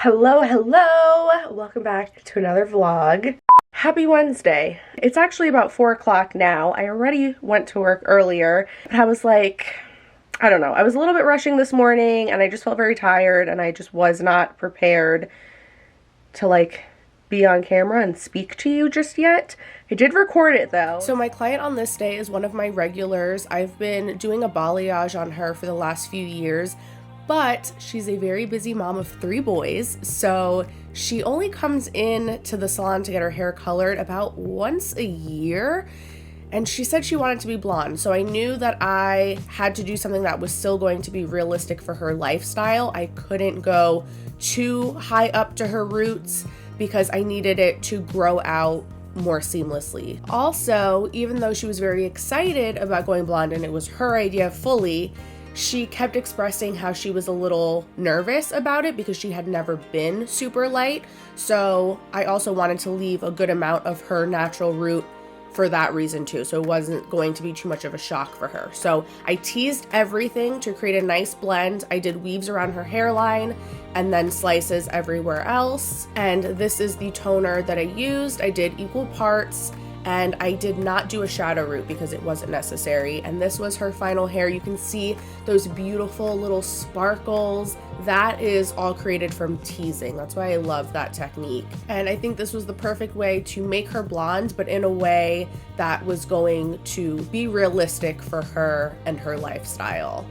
Hello, hello! Welcome back to another vlog. Happy Wednesday. It's actually about 4 o'clock now. I already went to work earlier, but I was like, I don't know. I was a little bit rushing this morning and I just felt very tired and I just was not prepared to be on camera and speak to you just yet. I did record it though. So my client on this day is one of my regulars. I've been doing a balayage on her for the last few years, but she's a very busy mom of 3 boys, so she only comes in to the salon to get her hair colored about once a year. And she said she wanted to be blonde, so I knew that I had to do something that was still going to be realistic for her lifestyle. I couldn't go too high up to her roots because I needed it to grow out more seamlessly. Also, even though she was very excited about going blonde and it was her idea fully, she kept expressing how she was a little nervous about it because she had never been super light. So I also wanted to leave a good amount of her natural root for that reason too, so it wasn't going to be too much of a shock for her. So I teased everything to create a nice blend. I did weaves around her hairline and then slices everywhere else. And this is the toner that I used. I did equal parts and I did not do a shadow root because it wasn't necessary. And this was her final hair. You can see those beautiful little sparkles. That is all created from teasing. That's why I love that technique. And I think this was the perfect way to make her blonde, but in a way that was going to be realistic for her and her lifestyle.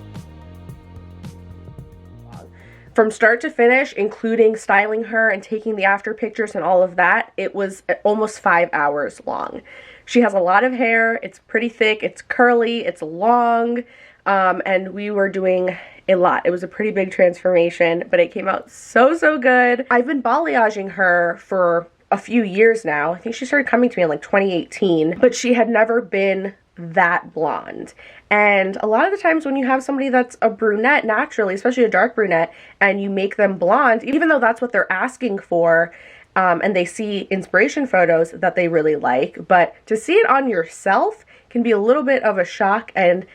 From start to finish, including styling her and taking the after pictures and all of that, it was almost 5 hours long. She has a lot of hair. It's pretty thick. It's curly. It's long. And we were doing a lot. It was a pretty big transformation, but it came out so, so good. I've been balayaging her for a few years now. I think she started coming to me in 2018, but she had never been that blonde. And a lot of the times when you have somebody that's a brunette naturally, especially a dark brunette, and you make them blonde, even though that's what they're asking for, and they see inspiration photos that they really like, but to see it on yourself can be a little bit of a shock, and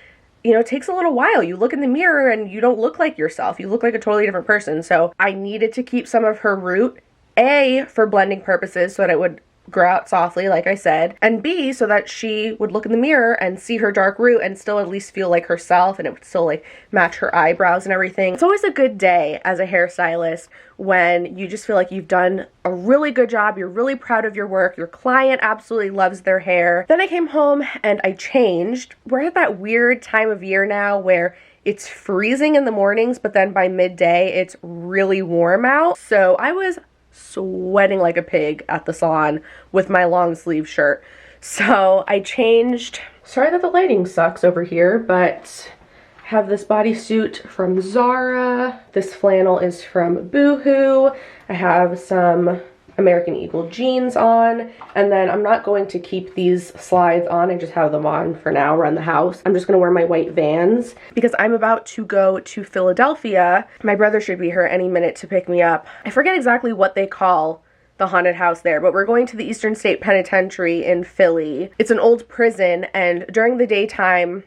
you know, it takes a little while. You look in the mirror and you don't look like yourself. You look like a totally different person. So I needed to keep some of her root, A, for blending purposes so that it would grow out softly, like I said, and B, so that she would look in the mirror and see her dark root and still at least feel like herself, and it would still match her eyebrows and everything. It's always a good day as a hairstylist when you just feel like you've done a really good job, you're really proud of your work, your client absolutely loves their hair. Then I came home and I changed. We're at that weird time of year now where it's freezing in the mornings, but then by midday it's really warm out. So I was sweating like a pig at the salon with my long sleeve shirt. So I changed. Sorry that the lighting sucks over here, but I have this bodysuit from Zara. This flannel is from Boohoo. I have some American Eagle jeans on, and then I'm not going to keep these slides on. I just have them on for now around the house. I'm just gonna wear my white Vans because I'm about to go to Philadelphia. My brother should be here any minute to pick me up. I forget exactly what they call the haunted house there, but we're going to the Eastern State Penitentiary in Philly. It's an old prison, and during the daytime,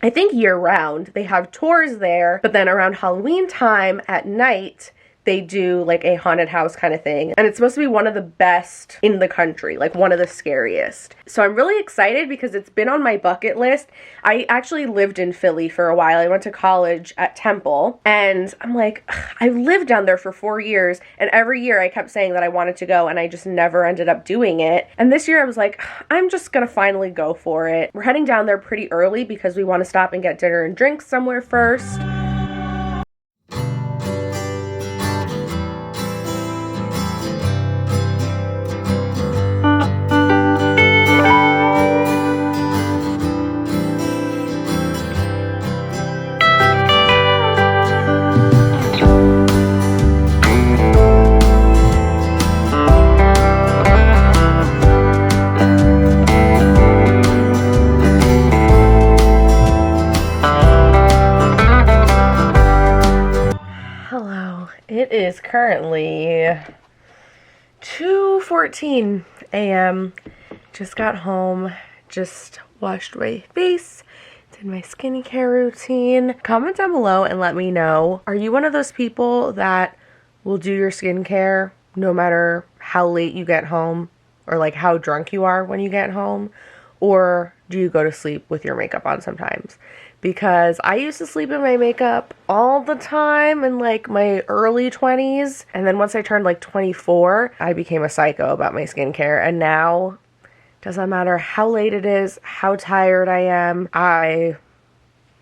I think year round, they have tours there, but then around Halloween time at night, they do a haunted house kind of thing. And it's supposed to be one of the best in the country, one of the scariest. So I'm really excited because it's been on my bucket list. I actually lived in Philly for a while. I went to college at Temple, and I'm like, I lived down there for 4 years, and every year I kept saying that I wanted to go and I just never ended up doing it. And this year I was like, I'm just gonna finally go for it. We're heading down there pretty early because we want to stop and get dinner and drinks somewhere first. It is currently 2:14 a.m. Just got home, just washed my face, did my skincare routine. Comment down below and let me know, are you one of those people that will do your skincare no matter how late you get home or like how drunk you are when you get home? Or do you go to sleep with your makeup on sometimes? Because I used to sleep in my makeup all the time in like my early 20s. And then once I turned like 24, I became a psycho about my skincare. And now, doesn't matter how late it is, how tired I am, I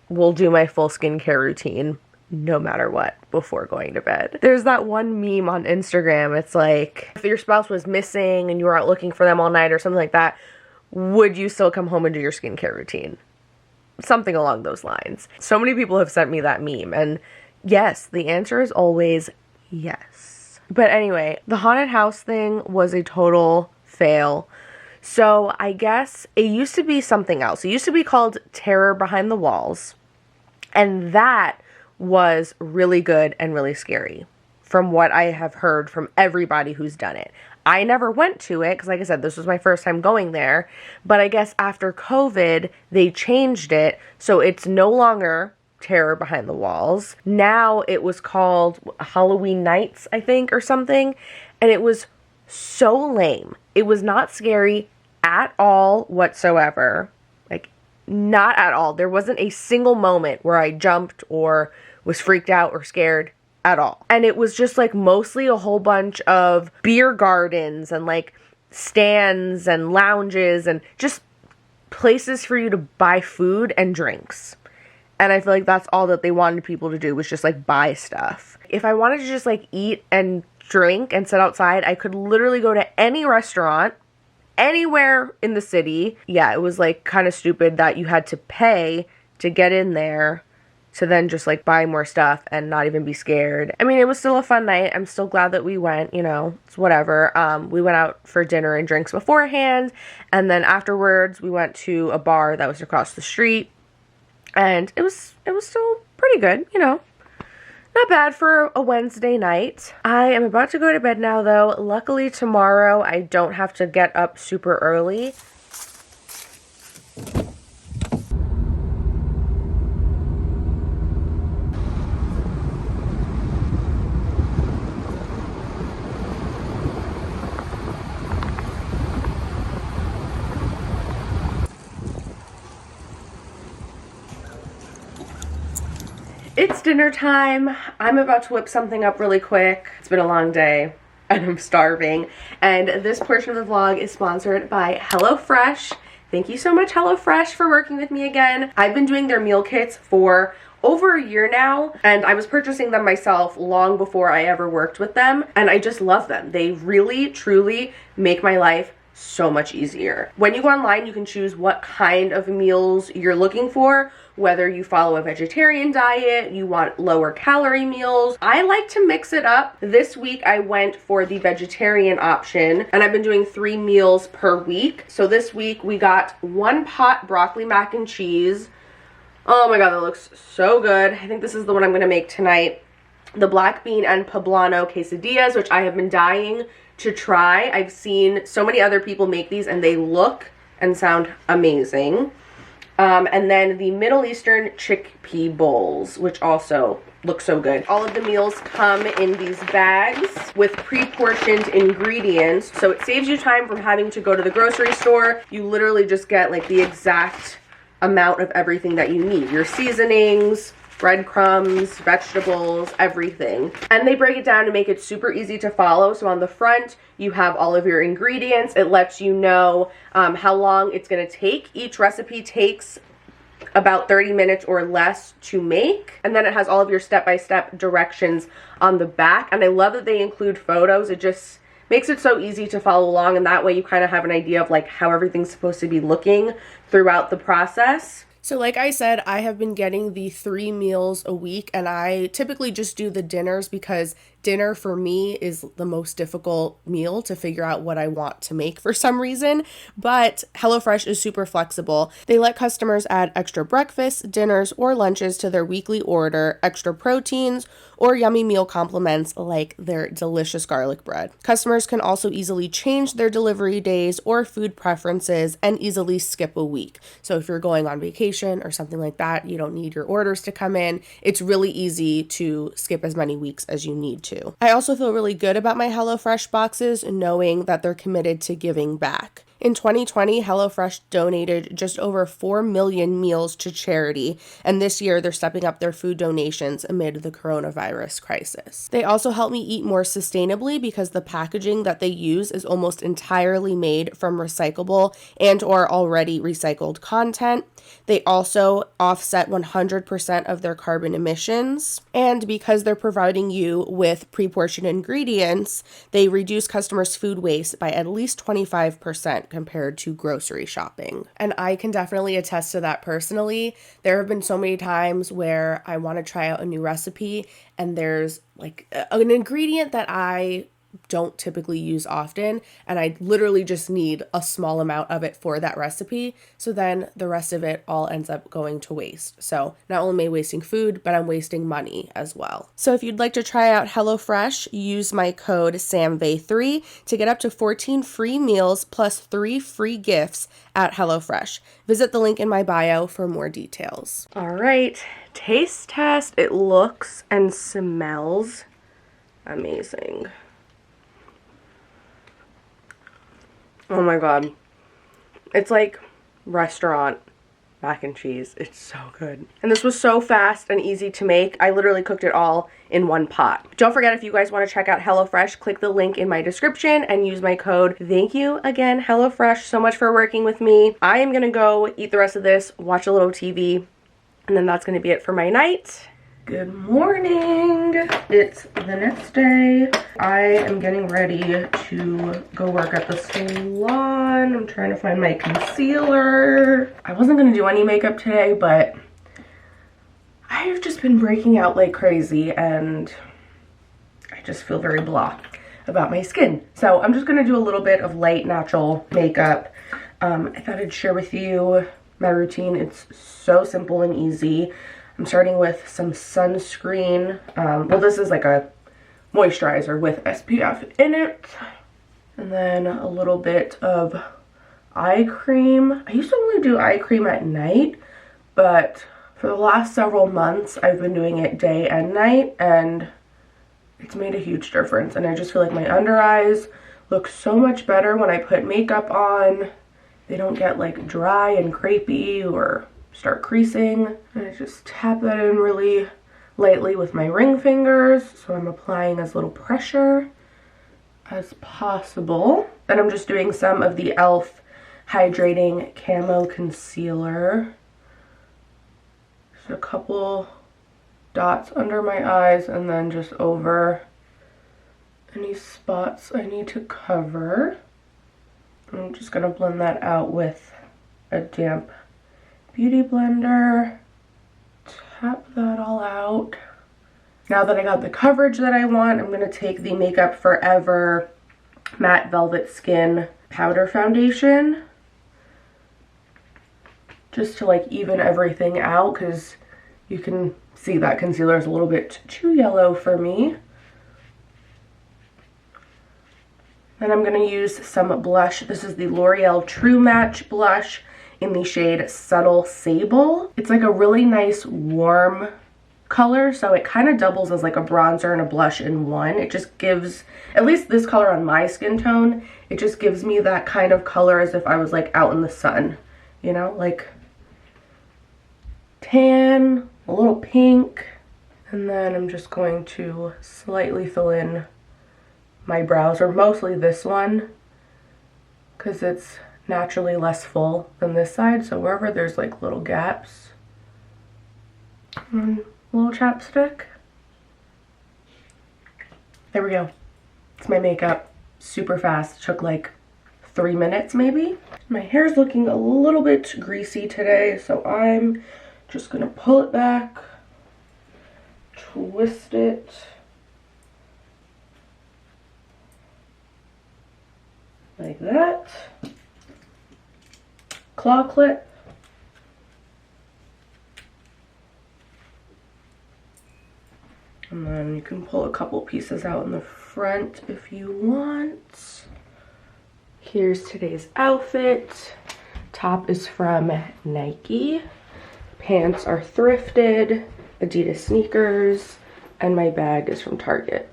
will do my full skincare routine no matter what before going to bed. There's that one meme on Instagram. It's like, if your spouse was missing and you were out looking for them all night or something like that, would you still come home and do your skincare routine? Something along those lines. So many people have sent me that meme, and yes, the answer is always yes. But anyway, the haunted house thing was a total fail. So I guess it used to be something else. It used to be called Terror Behind the Walls, and that was really good and really scary from what I have heard from everybody who's done it. I never went to it because, like I said, this was my first time going there. But I guess after COVID, they changed it. So it's no longer Terror Behind the Walls. Now it was called Halloween Nights, I think, or something. And it was so lame. It was not scary at all whatsoever. Like, not at all. There wasn't a single moment where I jumped or was freaked out or scared at all. And it was just like mostly a whole bunch of beer gardens and like stands and lounges and just places for you to buy food and drinks. And I feel like that's all that they wanted people to do, was just like buy stuff. If I wanted to just like eat and drink and sit outside, I could literally go to any restaurant anywhere in the city. Yeah, it was like kind of stupid that you had to pay to get in there to then just like buy more stuff and not even be scared. I mean, it was still a fun night. I'm still glad that we went, you know, it's whatever. We went out for dinner and drinks beforehand, and then afterwards we went to a bar that was across the street, and it was still pretty good, you know. Not bad for a Wednesday night. I am about to go to bed now though. Luckily tomorrow I don't have to get up super early. It's dinner time. I'm about to whip something up really quick. It's been a long day and I'm starving. And this portion of the vlog is sponsored by HelloFresh. Thank you so much, HelloFresh, for working with me again. I've been doing their meal kits for over a year now, and I was purchasing them myself long before I ever worked with them, and I just love them. They really, truly make my life so much easier. When you go online, you can choose what kind of meals you're looking for, whether you follow a vegetarian diet, you want lower calorie meals. I like to mix it up. This week I went for the vegetarian option, and I've been doing 3 meals per week. So this week we got 1 pot broccoli mac and cheese. Oh my god, that looks so good. I think this is the one I'm gonna make tonight. The black bean and poblano quesadillas, which I have been dying to try. I've seen so many other people make these and they look and sound amazing. And then the Middle Eastern chickpea bowls, which also look so good. All of the meals come in these bags with pre-portioned ingredients, so it saves you time from having to go to the grocery store. You literally just get like the exact amount of everything that you need. Your seasonings, breadcrumbs, vegetables, everything. And they break it down to make it super easy to follow. So on the front, you have all of your ingredients. It lets you know how long it's gonna take. Each recipe takes about 30 minutes or less to make. And then it has all of your step-by-step directions on the back. And I love that they include photos. It just makes it so easy to follow along, and that way you kind of have an idea of like how everything's supposed to be looking throughout the process. So like I said, I have been getting the 3 meals a week, and I typically just do the dinners because dinner for me is the most difficult meal to figure out what I want to make for some reason. But HelloFresh is super flexible. They let customers add extra breakfasts, dinners, or lunches to their weekly order, extra proteins, or yummy meal complements like their delicious garlic bread. Customers can also easily change their delivery days or food preferences and easily skip a week. So if you're going on vacation or something like that, you don't need your orders to come in. It's really easy to skip as many weeks as you need to. too. I also feel really good about my HelloFresh boxes, knowing that they're committed to giving back. In 2020, HelloFresh donated just over 4 million meals to charity, and this year they're stepping up their food donations amid the coronavirus crisis. They also help me eat more sustainably because the packaging that they use is almost entirely made from recyclable and or already recycled content. They also offset 100% of their carbon emissions, and because they're providing you with pre-portioned ingredients, they reduce customers' food waste by at least 25% compared to grocery shopping. And I can definitely attest to that personally. There have been so many times where I want to try out a new recipe and there's like an ingredient that I don't typically use often, and I literally just need a small amount of it for that recipe, so then the rest of it all ends up going to waste. So not only am I wasting food, but I'm wasting money as well. So if you'd like to try out HelloFresh, use my code SAMVAY3 to get up to 14 free meals plus 3 free gifts at HelloFresh. Visit the link in my bio for more details. All right, taste test. It looks and smells amazing. Oh my god. It's like restaurant mac and cheese. It's so good. And this was so fast and easy to make. I literally cooked it all in one pot. Don't forget, if you guys want to check out HelloFresh, click the link in my description and use my code. Thank you again, HelloFresh, so much for working with me. I am gonna go eat the rest of this, watch a little TV, and then that's gonna be it for my night. Good morning. It's the next day. I am getting ready to go work at the salon. I'm trying to find my concealer. I wasn't gonna do any makeup today, but I've just been breaking out like crazy and I just feel very blah about my skin. So I'm just gonna do a little bit of light natural makeup. I thought I'd share with you my routine. It's so simple and easy. I'm starting with some sunscreen. Well, this is like a moisturizer with SPF in it. And then a little bit of eye cream. I used to only do eye cream at night, but for the last several months, I've been doing it day and night, and it's made a huge difference. And I just feel like my under eyes look so much better when I put makeup on. They don't get like dry and crepey or start creasing. And I just tap that in really lightly with my ring fingers, so I'm applying as little pressure as possible. Then I'm just doing some of the e.l.f. Hydrating Camo Concealer. Just a couple dots under my eyes and then just over any spots I need to cover. I'm just gonna blend that out with a damp beauty blender. Tap that all out. Now that I got the coverage that I want, I'm gonna take the Makeup Forever Matte Velvet Skin Powder Foundation just to like even everything out, because you can see that concealer is a little bit too yellow for me. Then I'm gonna use some blush. This is the L'Oreal True Match blush in the shade Subtle Sable. It's like a really nice warm color, so it kind of doubles as like a bronzer and a blush in one. It just gives, at least this color on my skin tone, it just gives me that kind of color as if I was like out in the sun, you know, like tan, a little pink. And then I'm just going to slightly fill in my brows, or mostly this one, because it's naturally less full than this side, so wherever there's like little gaps. And a little chapstick. There we go. It's my makeup. Super fast. Took like 3 minutes maybe. My hair's looking a little bit greasy today, so I'm just gonna pull it back, twist it, like that. Claw clip. And then you can pull a couple pieces out in the front if you want. Here's today's outfit. Top is from Nike. Pants are thrifted, Adidas sneakers, and my bag is from Target.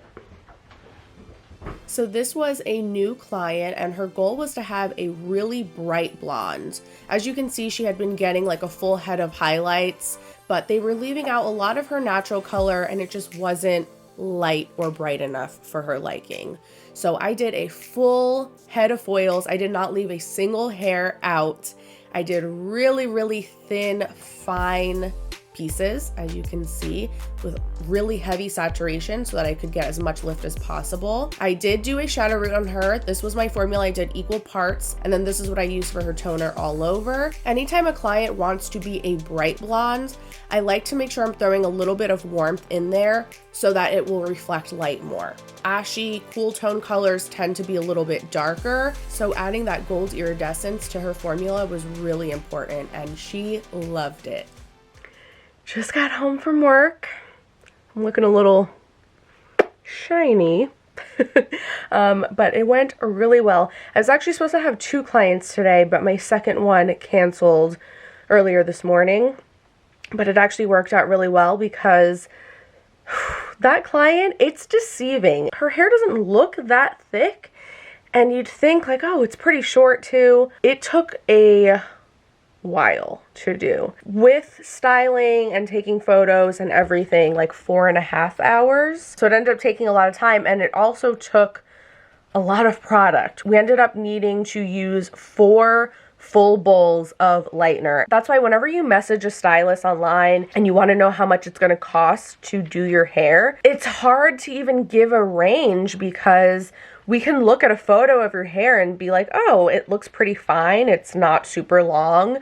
So this was a new client and her goal was to have a really bright blonde. As you can see, she had been getting like a full head of highlights, but they were leaving out a lot of her natural color and it just wasn't light or bright enough for her liking. So I did a full head of foils. I did not leave a single hair out. I did really, really thin, fine pieces, as you can see, with really heavy saturation so that I could get as much lift as possible. I did do a shadow root on her. This was my formula. I did equal parts, and then this is what I used for her toner all over. Anytime a client wants to be a bright blonde, I like to make sure I'm throwing a little bit of warmth in there so that it will reflect light more. Ashy, cool tone colors tend to be a little bit darker, so adding that gold iridescence to her formula was really important, and she loved it. Just got home from work. I'm looking a little shiny, but it went really well. I was actually supposed to have 2 clients today, but my second one canceled earlier this morning. But it actually worked out really well because that client, it's deceiving. Her hair doesn't look that thick, and you'd think like, oh, it's pretty short too. It took a while to do with styling and taking photos and everything, like 4.5 hours. So it ended up taking a lot of time, and it also took a lot of product. We ended up needing to use 4 full bowls of lightener. That's why whenever you message a stylist online and you want to know how much it's going to cost to do your hair, it's hard to even give a range because we can look at a photo of your hair and be like, oh, it looks pretty fine. It's not super long.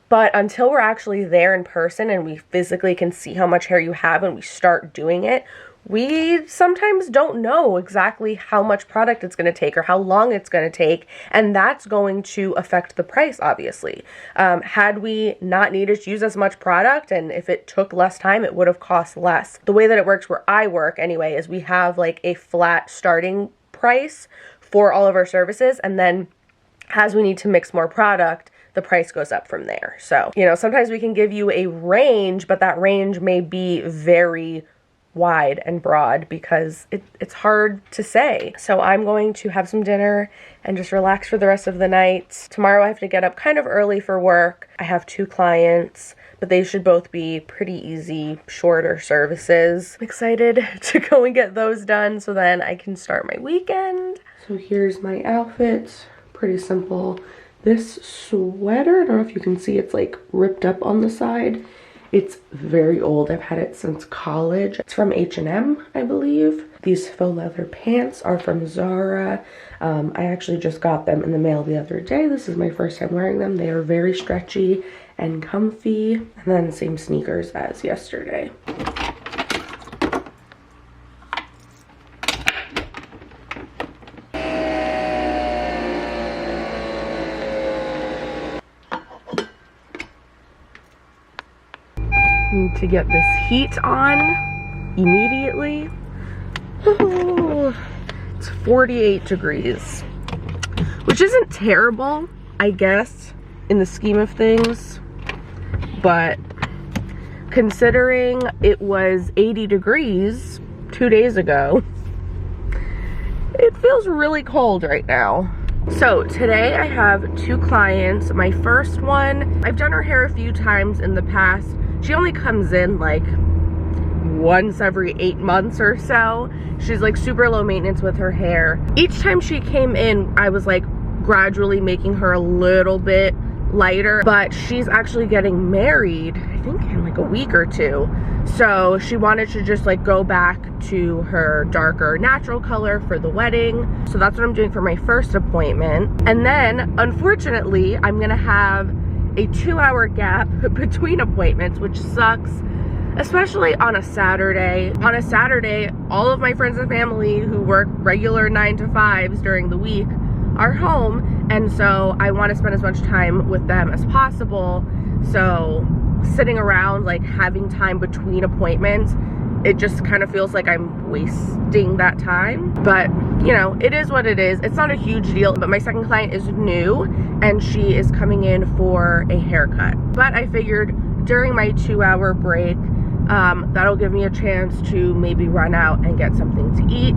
But until we're actually there in person and we physically can see how much hair you have and we start doing it, we sometimes don't know exactly how much product it's going to take or how long it's going to take, and that's going to affect the price, obviously. Had we not needed to use as much product, and if it took less time, it would have cost less. The way that it works where I work anyway is we have like a flat starting price for all of our services, and then as we need to mix more product, the price goes up from there. So, you know, sometimes we can give you a range, but that range may be very wide and broad because it's hard to say. So I'm going to have some dinner and just relax for the rest of the night. Tomorrow I have to get up kind of early for work. I have 2 clients, but they should both be pretty easy, shorter services. I'm excited to go and get those done so then I can start my weekend. So here's my outfit, pretty simple. This sweater, I don't know if you can see, it's like ripped up on the side. It's very old. I've had it since college. It's from H&M, I believe. These faux leather pants are from Zara. I actually just got them in the mail the other day. This is my first time wearing them. They are very stretchy and comfy. And then same sneakers as yesterday. Need to get this heat on immediately. Oh, it's 48 degrees, which isn't terrible, I guess, in the scheme of things, but considering it was 80 degrees 2 days ago, it feels really cold right now. So today I have 2 clients. My first one, I've done her hair a few times in the past. She only comes in like once every 8 months or so. She's like super low maintenance with her hair. Each time she came in, I was like gradually making her a little bit lighter, but she's actually getting married, I think in like a week or 2. So she wanted to just like go back to her darker natural color for the wedding. So that's what I'm doing for my first appointment. And then unfortunately, I'm gonna have a 2-hour gap between appointments, which sucks, especially on a Saturday. On a Saturday, all of my friends and family who work regular 9 to 5s during the week are home, and so I want to spend as much time with them as possible. So sitting around, like having time between appointments, it just kind of feels like I'm wasting that time. But you know, it is what it is. It's not a huge deal, but my second client is new and she is coming in for a haircut. But I figured during my 2-hour break, that'll give me a chance to maybe run out and get something to eat.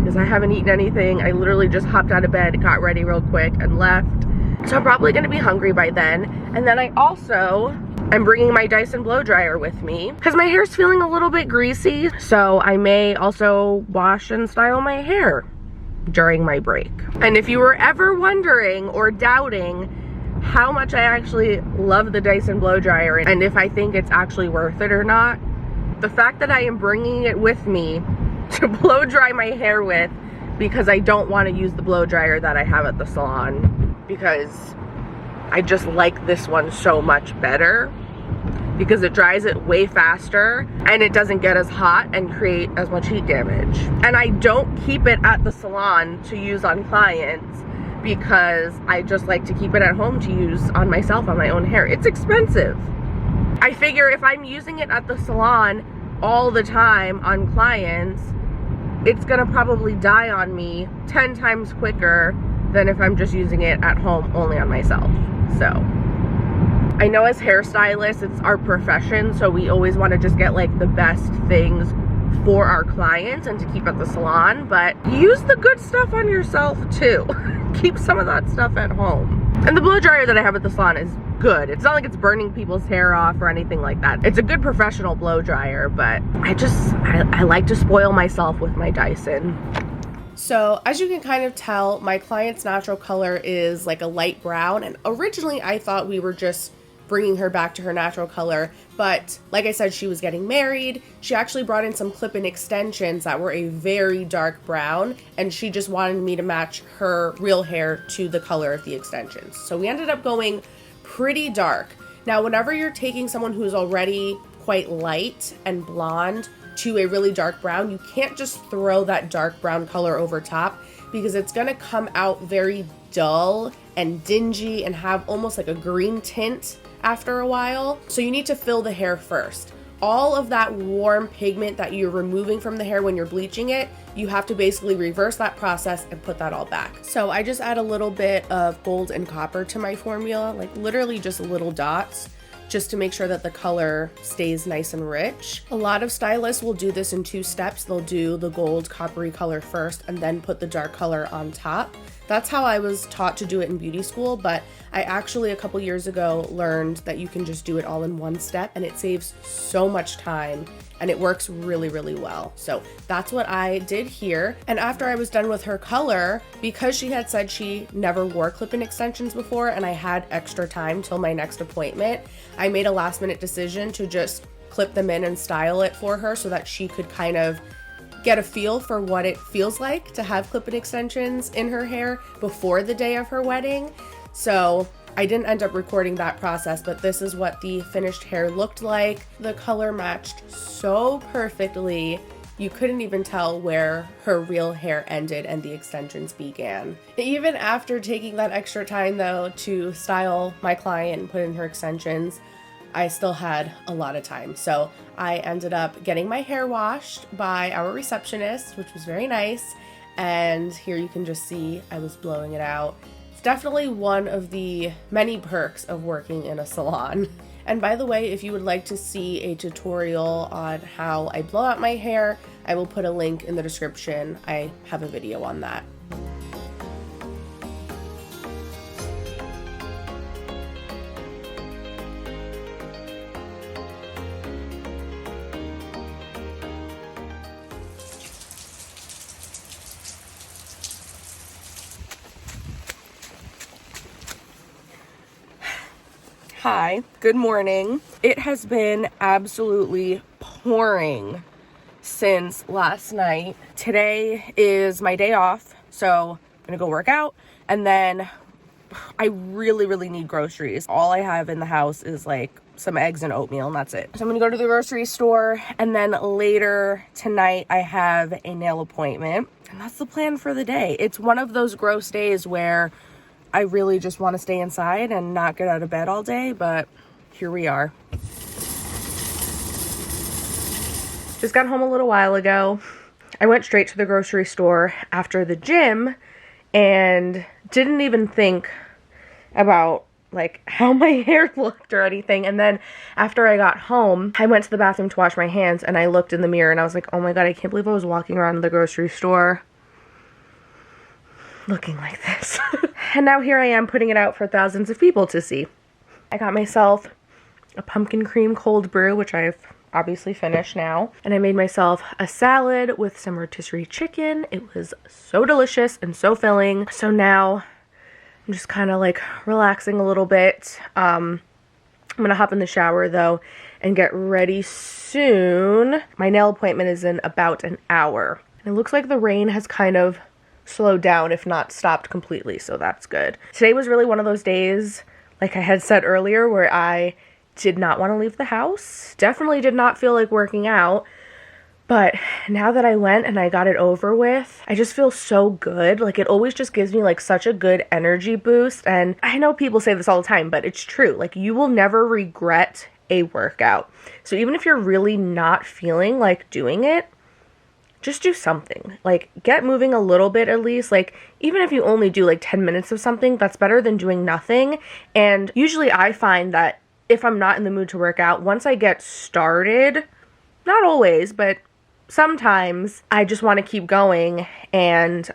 because I haven't eaten anything. I literally just hopped out of bed, got ready real quick, and left. So I'm probably gonna be hungry by then. And then I'm bringing my Dyson blow dryer with me because my hair's feeling a little bit greasy. So I may also wash and style my hair during my break. And if you were ever wondering or doubting how much I actually love the Dyson blow dryer and if I think it's actually worth it or not, the fact that I am bringing it with me to blow dry my hair with, because I don't want to use the blow dryer that I have at the salon, because I just like this one so much better, because it dries it way faster and it doesn't get as hot and create as much heat damage. And I don't keep it at the salon to use on clients because I just like to keep it at home to use on myself, on my own hair. It's expensive. I figure if I'm using it at the salon all the time on clients, it's gonna probably die on me 10 times quicker than if I'm just using it at home only on myself. So I know as hairstylists, it's our profession, so we always want to just get like the best things for our clients and to keep at the salon, but use the good stuff on yourself too. Keep some of that stuff at home. And the blow dryer that I have at the salon is good. It's not like it's burning people's hair off or anything like that. It's a good professional blow dryer, but I like to spoil myself with my Dyson. So as you can kind of tell, my client's natural color is like a light brown, and originally I thought we were just bringing her back to her natural color, but like I said, she was getting married. She actually brought in some clip-in extensions that were a very dark brown, and she just wanted me to match her real hair to the color of the extensions. So we ended up going pretty dark. Now, whenever you're taking someone who's already quite light and blonde to a really dark brown, you can't just throw that dark brown color over top, because it's gonna come out very dull and dingy and have almost like a green tint after a while. So you need to fill the hair first. All of that warm pigment that you're removing from the hair when you're bleaching it, you have to basically reverse that process and put that all back. So I just add a little bit of gold and copper to my formula, like literally just little dots, just to make sure that the color stays nice and rich. A lot of stylists will do this in 2 steps. They'll do the gold coppery color first and then put the dark color on top. That's how I was taught to do it in beauty school, but I actually a couple years ago learned that you can just do it all in 1 step, and it saves so much time and it works really, really well. So that's what I did here. And after I was done with her color, because she had said she never wore clip-in extensions before and I had extra time till my next appointment, I made a last minute decision to just clip them in and style it for her so that she could kind of get a feel for what it feels like to have clip-in extensions in her hair before the day of her wedding. So I didn't end up recording that process, but this is what the finished hair looked like. The color matched so perfectly. You couldn't even tell where her real hair ended and the extensions began. Even after taking that extra time though to style my client and put in her extensions, I still had a lot of time. So I ended up getting my hair washed by our receptionist, which was very nice. And here you can just see I was blowing it out. It's definitely one of the many perks of working in a salon. And by the way, if you would like to see a tutorial on how I blow out my hair, I will put a link in the description. I have a video on that. Hi, good morning. It has been absolutely pouring since last night. Today is my day off, so I'm gonna go work out, and then I really need groceries. All I have in the house is like some eggs and oatmeal, and that's it. So I'm gonna go to the grocery store, and then later tonight I have a nail appointment, and that's the plan for the day. It's one of those gross days where I really just want to stay inside and not get out of bed all day, but here we are. Just got home a little while ago. I went straight to the grocery store after the gym and didn't even think about like how my hair looked or anything. And then after I got home, I went to the bathroom to wash my hands and I looked in the mirror and I was like, oh my God, I can't believe I was walking around the grocery store looking like this. And now here I am putting it out for thousands of people to see. I got myself a pumpkin cream cold brew, which I've obviously finished now. And I made myself a salad with some rotisserie chicken. It was so delicious and so filling. So now I'm just kind of like relaxing a little bit. I'm gonna hop in the shower though and get ready soon. My nail appointment is in about an hour. And it looks like the rain has kind of slowed down, if not stopped completely, so that's good. Today was really one of those days, like I had said earlier, where I did not want to leave the house. Definitely did not feel like working out. But now that I went and I got it over with, I just feel so good. Like, it always just gives me like such a good energy boost. And I know people say this all the time, but it's true. Like, you will never regret a workout. So even if you're really not feeling like doing it, just do something. Like, get moving a little bit at least. Like, even if you only do like 10 minutes of something, that's better than doing nothing. And usually I find that if I'm not in the mood to work out, once I get started, not always, but sometimes I just want to keep going. And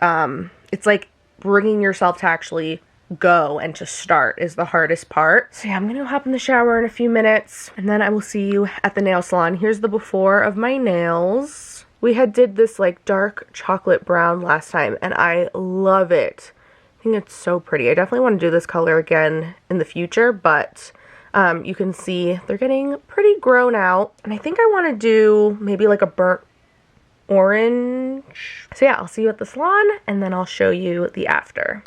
it's like bringing yourself to actually go and to start is the hardest part. So yeah, I'm gonna hop in the shower in a few minutes and then I will see you at the nail salon. Here's the before of my nails. We had did this like dark chocolate brown last time and I love it. I think it's so pretty. I definitely want to do this color again in the future, but you can see they're getting pretty grown out. And I think I want to do maybe like a burnt orange. So yeah, I'll see you at the salon and then I'll show you the after.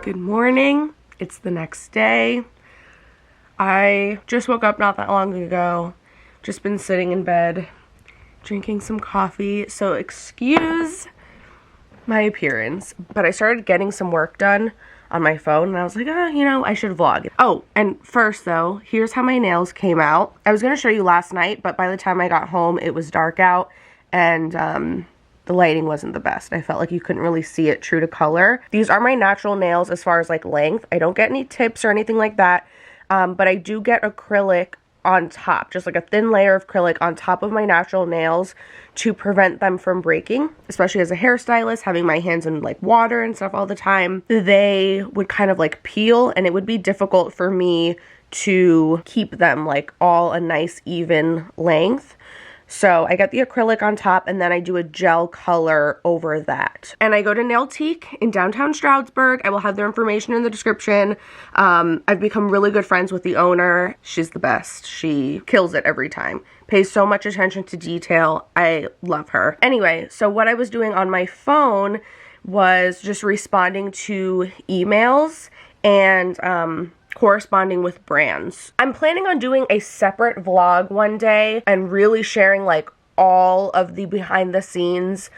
Good morning. It's the next day. I just woke up not that long ago. Just been sitting in bed, drinking some coffee. So excuse my appearance, but I started getting some work done on my phone and I was like, you know, I should vlog. Oh, and first though, here's how my nails came out. I was gonna show you last night, but by the time I got home, it was dark out and the lighting wasn't the best. I felt like you couldn't really see it true to color. These are my natural nails as far as like length. I don't get any tips or anything like that, but I do get acrylic on top, just like a thin layer of acrylic on top of my natural nails to prevent them from breaking, especially as a hairstylist, having my hands in like water and stuff all the time. They would kind of like peel and it would be difficult for me to keep them like all a nice even length. So I get the acrylic on top and then I do a gel color over that. And I go to Nailtique in downtown Stroudsburg. I will have their information in the description. I've become really good friends with the owner. She's the best. She kills it every time. Pays so much attention to detail. I love her. Anyway, so what I was doing on my phone was just responding to emails and corresponding with brands. I'm planning on doing a separate vlog one day and really sharing like all of the behind the scenes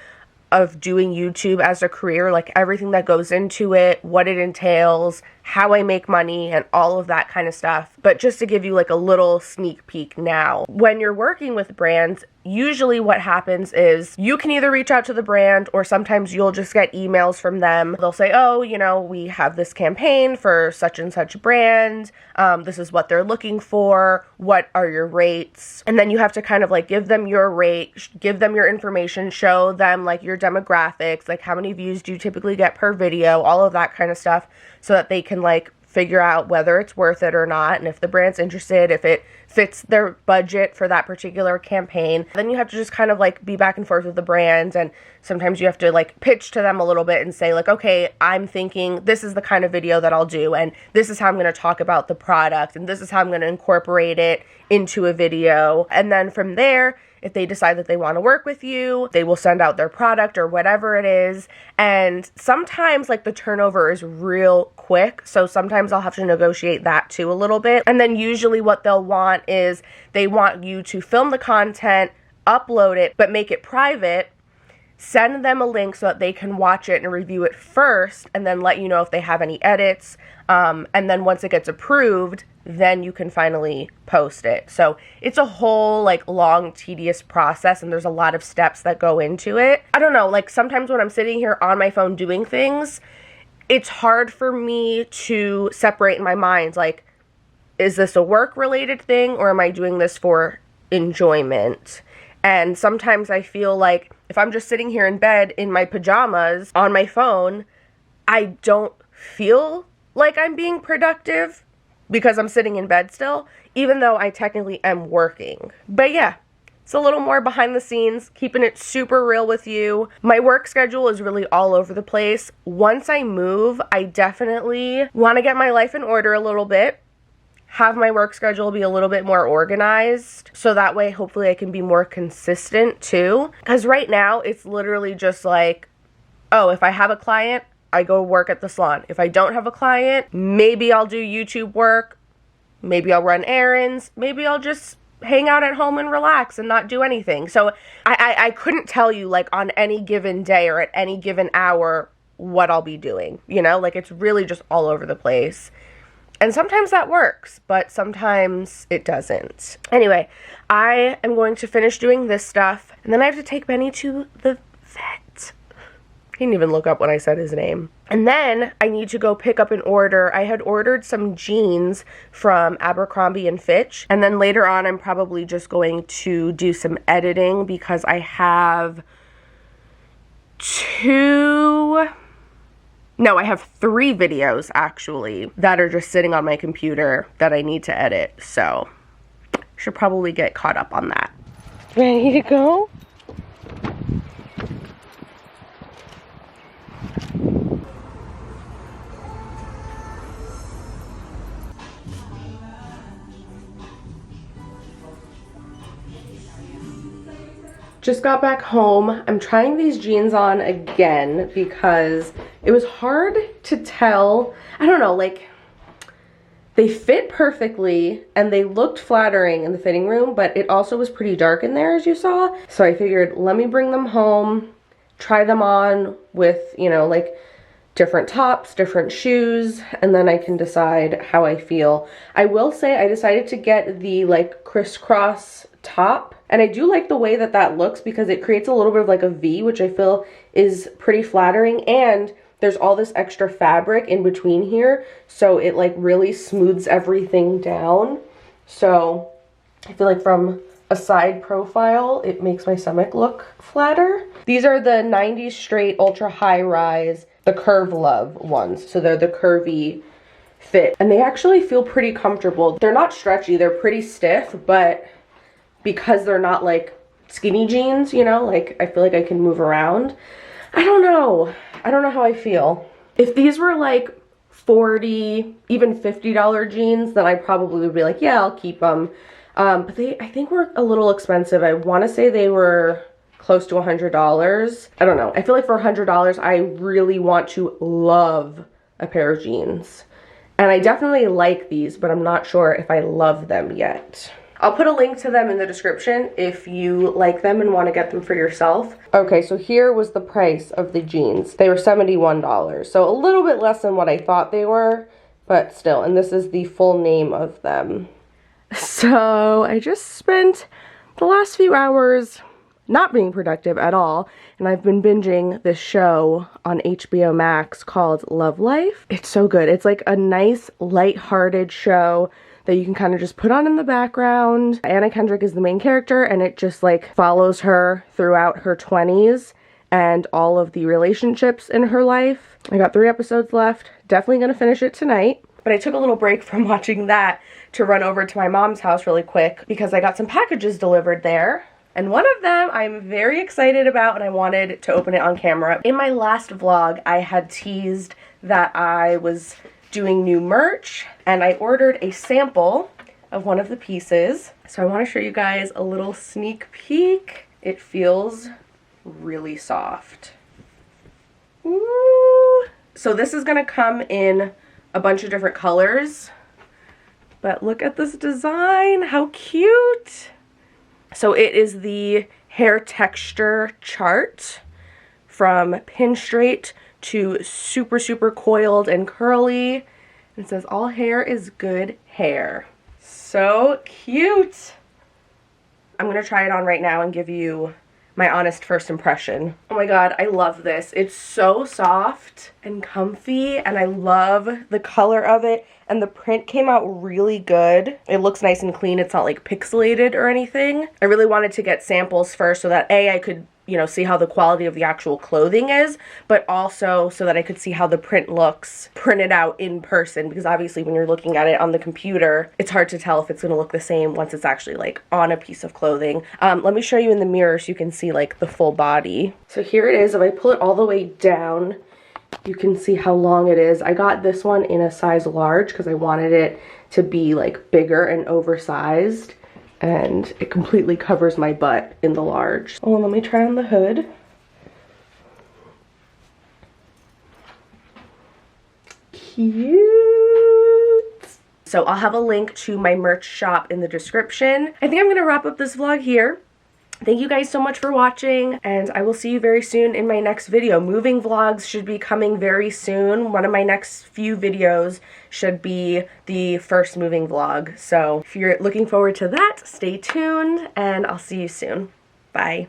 of doing YouTube as a career, like everything that goes into it, what it entails, how I make money, and all of that kind of stuff. But just to give you like a little sneak peek now, when you're working with brands, usually what happens is you can either reach out to the brand or sometimes you'll just get emails from them. They'll say, oh, you know, we have this campaign for such and such brand. This is what they're looking for. What are your rates? And then you have to kind of like give them your rate, give them your information, show them like your demographics, like how many views do you typically get per video, all of that kind of stuff, so that they can like figure out whether it's worth it or not, and if the brand's interested, if it fits their budget for that particular campaign. Then you have to just kind of like be back and forth with the brands, and sometimes you have to like pitch to them a little bit and say like, okay, I'm thinking this is the kind of video that I'll do, and this is how I'm going to talk about the product, and this is how I'm going to incorporate it into a video. And then from there, if they decide that they want to work with you, they will send out their product or whatever it is. And sometimes like the turnover is real quick, so sometimes I'll have to negotiate that too a little bit. And then usually what they'll want is they want you to film the content, upload it, but make it private, send them a link so that they can watch it and review it first, and then let you know if they have any edits. And then once it gets approved, then you can finally post it. So it's a whole like long, tedious process, and there's a lot of steps that go into it. I don't know, like sometimes when I'm sitting here on my phone doing things, it's hard for me to separate in my mind, like, is this a work-related thing or am I doing this for enjoyment? And sometimes I feel like if I'm just sitting here in bed in my pajamas on my phone, I don't feel like I'm being productive because I'm sitting in bed still, even though I technically am working. But yeah, it's a little more behind the scenes, keeping it super real with you. My work schedule is really all over the place. Once I move, I definitely want to get my life in order a little bit, have my work schedule be a little bit more organized, so that way hopefully I can be more consistent too. Because right now it's literally just like, oh, if I have a client, I go work at the salon. If I don't have a client, maybe I'll do YouTube work, maybe I'll run errands, maybe I'll just hang out at home and relax and not do anything. So I couldn't tell you like on any given day or at any given hour what I'll be doing, you know, like it's really just all over the place. And sometimes that works, but sometimes it doesn't. Anyway, I am going to finish doing this stuff, and then I have to take Benny to the vet. He didn't even look up when I said his name. And then I need to go pick up an order. I had ordered some jeans from Abercrombie and Fitch, and then later on I'm probably just going to do some editing because I have I have 3 videos actually that are just sitting on my computer that I need to edit. So should probably get caught up on that. Ready to go? Just got back home. I'm trying these jeans on again because it was hard to tell. I don't know, like they fit perfectly and they looked flattering in the fitting room, but it also was pretty dark in there as you saw. So I figured let me bring them home, try them on with, you know, like different tops, different shoes, and then I can decide how I feel. I will say I decided to get the like crisscross top, and I do like the way that that looks because it creates a little bit of like a V, which I feel is pretty flattering, and there's all this extra fabric in between here, so it like really smooths everything down. So I feel like from a side profile, it makes my stomach look flatter. These are the 90s straight ultra high rise, the Curve Love ones. So they're the curvy fit, and they actually feel pretty comfortable. They're not stretchy, they're pretty stiff, but because they're not like skinny jeans, you know, like I feel like I can move around. I don't know how I feel. If these were like $40, even $50 jeans, then I probably would be like, yeah, I'll keep them. But they, I think, were a little expensive. I want to say they were close to $100. I don't know. I feel like for $100, I really want to love a pair of jeans. And I definitely like these, but I'm not sure if I love them yet. I'll put a link to them in the description if you like them and want to get them for yourself. Okay, so here was the price of the jeans. They were $71, so a little bit less than what I thought they were, but still, and this is the full name of them. So I just spent the last few hours not being productive at all, and I've been binging this show on HBO Max called Love Life. It's so good. It's like a nice, lighthearted show that you can kind of just put on in the background. Anna Kendrick is the main character, and it just like follows her throughout her 20s and all of the relationships in her life. I got 3 episodes left. Definitely gonna finish it tonight. But I took a little break from watching that to run over to my mom's house really quick because I got some packages delivered there. And one of them I'm very excited about, and I wanted to open it on camera. In my last vlog, I had teased that I was doing new merch, and I ordered a sample of one of the pieces. So I want to show you guys a little sneak peek. It feels really soft. Ooh. So this is going to come in a bunch of different colors, but look at this design, how cute. So it is the hair texture chart from pin straight to super, super coiled and curly. It says all hair is good hair. So cute. I'm gonna try it on right now and give you my honest first impression. Oh my god, I love this. It's so soft and comfy, and I love the color of it, and the print came out really good. It looks nice and clean. It's not like pixelated or anything. I really wanted to get samples first so that I could, you know, see how the quality of the actual clothing is, but also so that I could see how the print looks printed out in person, because obviously when you're looking at it on the computer, it's hard to tell if it's gonna look the same once it's actually like on a piece of clothing. Let me show you in the mirror so you can see like the full body. So here it is. If I pull it all the way down, you can see how long it is. I got this one in a size large because I wanted it to be like bigger and oversized, and it completely covers my butt in the large. Oh, let me try on the hood. Cute. So I'll have a link to my merch shop in the description. I think I'm gonna wrap up this vlog here. Thank you guys so much for watching, and I will see you very soon in my next video. Moving vlogs should be coming very soon. One of my next few videos should be the first moving vlog. So if you're looking forward to that, stay tuned, and I'll see you soon. Bye.